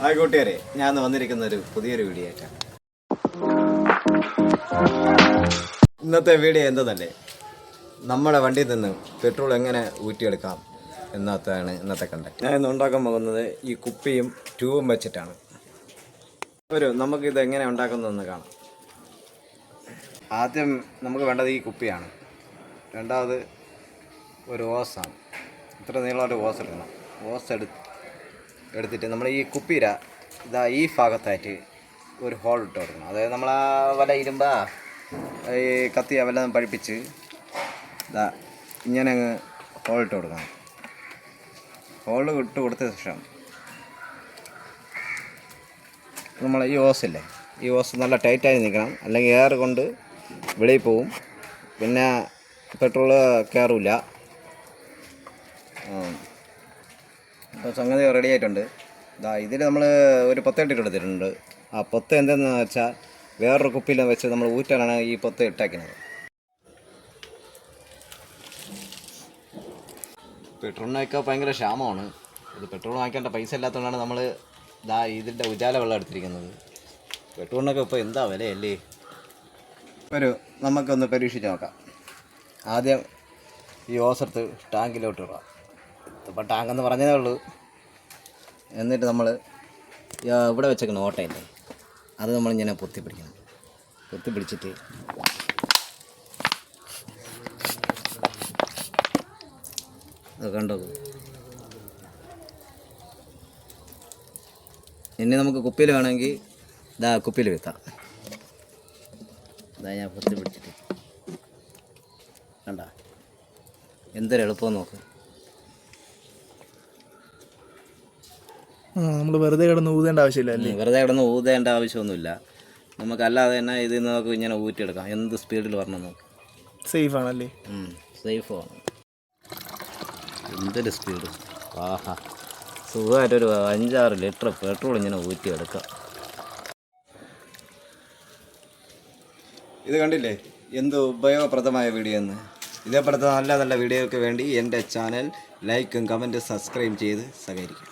Hi കൂട്ടുകാരെ, ഞാൻ വന്നിരിക്കുന്ന ഒരു പുതിയൊരു വീഡിയോ ആയിട്ടാണ്. ഇന്നത്തെ വീഡിയോ എന്തെന്നല്ലേ, നമ്മുടെ വണ്ടിയിൽ നിന്ന് പെട്രോൾ എങ്ങനെ ഊറ്റിയെടുക്കാം എന്നതാണ് ഇന്നത്തെ കണ്ടന്റ്. ഞാൻ ഇന്ന് ഉണ്ടാക്കാൻ പോകുന്നത് ഈ കുപ്പിയും ട്യൂബും വെച്ചിട്ടാണ്. നമുക്കിത് എങ്ങനെ ഉണ്ടാക്കുന്നതെന്ന് കാണാം. ആദ്യം നമുക്ക് വേണ്ടത് ഈ കുപ്പിയാണ്. രണ്ടാമത് ഒരു ഓസാണ്. ഇത്ര നീളമൊരു ഓസ് എടുക്കണം. ഓസ് എടുത്തിട്ട് നമ്മൾ ഈ കുപ്പിയില ഈ ഭാഗത്തായിട്ട് ഒരു ഹോൾ ഇട്ട് കൊടുക്കണം. അതായത് നമ്മൾ ആ വല ഇരുമ്പാ ഈ കത്തിയ വല പഴിപ്പിച്ച് ഇങ്ങനെ അങ്ങ് ഹോൾ ഇട്ട് കൊടുക്കണം. ഹോൾ ഇട്ട് കൊടുത്ത ശേഷം നമ്മൾ ഈ ഓസില്ലേ, ഈ ഓസ് നല്ല ടൈറ്റായി നിൽക്കണം, അല്ലെങ്കിൽ എയർ കൊണ്ട് വെളിയിൽ പോവും, പിന്നെ പെട്രോള് കയറില്ല. അപ്പോൾ സംഗതി റെഡി ആയിട്ടുണ്ട്. ഇതിൽ നമ്മൾ ഒരു പൊത്ത ഇട്ടിട്ട് എടുത്തിട്ടുണ്ട്. ആ പൊത്ത എന്തെന്ന് വെച്ചാൽ വേറൊരു കുപ്പിയിൽ വെച്ച് നമ്മൾ ഊറ്റാനാണ് ഈ പൊത്ത ഇട്ടാക്കുന്നത്. പെട്രോളിനൊക്കെ ഭയങ്കര ക്ഷാമമാണ്. ഇത് പെട്രോൾ വാങ്ങിക്കേണ്ട പൈസ ഇല്ലാത്തതുകൊണ്ടാണ് നമ്മൾ ഇതിൻ്റെ ഉജാല വെള്ളം എടുത്തിരിക്കുന്നത്. പെട്രോളിനൊക്കെ ഇപ്പോൾ എന്താ വിലയല്ലേ. നമുക്കൊന്ന് പരീക്ഷിച്ച് നോക്കാം. ആദ്യം ഈ ഓസെടുത്ത് ടാങ്കിലോട്ട് ഇടാം. ഇപ്പോൾ ടാങ്കെന്ന് പറഞ്ഞതേ ഉള്ളൂ. എന്നിട്ട് നമ്മൾ ഇവിടെ വെച്ചേക്കുന്ന ഓട്ടയില്ലേ, അത് നമ്മളിങ്ങനെ പൊത്തി പിടിക്കണം. പൊത്തി പിടിച്ചിട്ട് അത് കണ്ടോ. ഇനി നമുക്ക് കുപ്പിയിൽ വേണമെങ്കിൽ കുപ്പിയിൽ വെക്കാം. ഞാൻ പൊത്തി പിടിച്ചിട്ട് കണ്ട എന്തൊരു എളുപ്പം നോക്ക്. നമ്മൾ വെറുതെ കിടന്ന് ഊതേണ്ട ആവശ്യമില്ല അല്ലേ? വെറുതെ കിടന്ന് ഊതേണ്ട ആവശ്യമൊന്നുമില്ല. നമുക്കല്ലാതെ തന്നെ ഇതിൽ നിന്ന് നമുക്ക് ഇങ്ങനെ ഊറ്റിയെടുക്കാം. എന്ത് സ്പീഡിൽ വരണം നോക്ക്. സേഫ് ആണല്ലേ? സേഫാണ്. എന്തൊരു സ്പീഡ്. ആഹാ, സുഖമായിട്ടൊരു 5-6 ലിറ്റർ പെട്രോൾ ഇങ്ങനെ ഊറ്റിയെടുക്കാം. ഇത് കണ്ടില്ലേ എന്ത് ഉപയോഗപ്രദമായ വീഡിയോ എന്ന്. ഇതേപോലത്തെ നല്ല നല്ല വീഡിയോയ്ക്ക് വേണ്ടി എൻ്റെ ചാനൽ ലൈക്കും കമൻറ്റും സബ്സ്ക്രൈബ് ചെയ്ത് സഹകരിക്കും.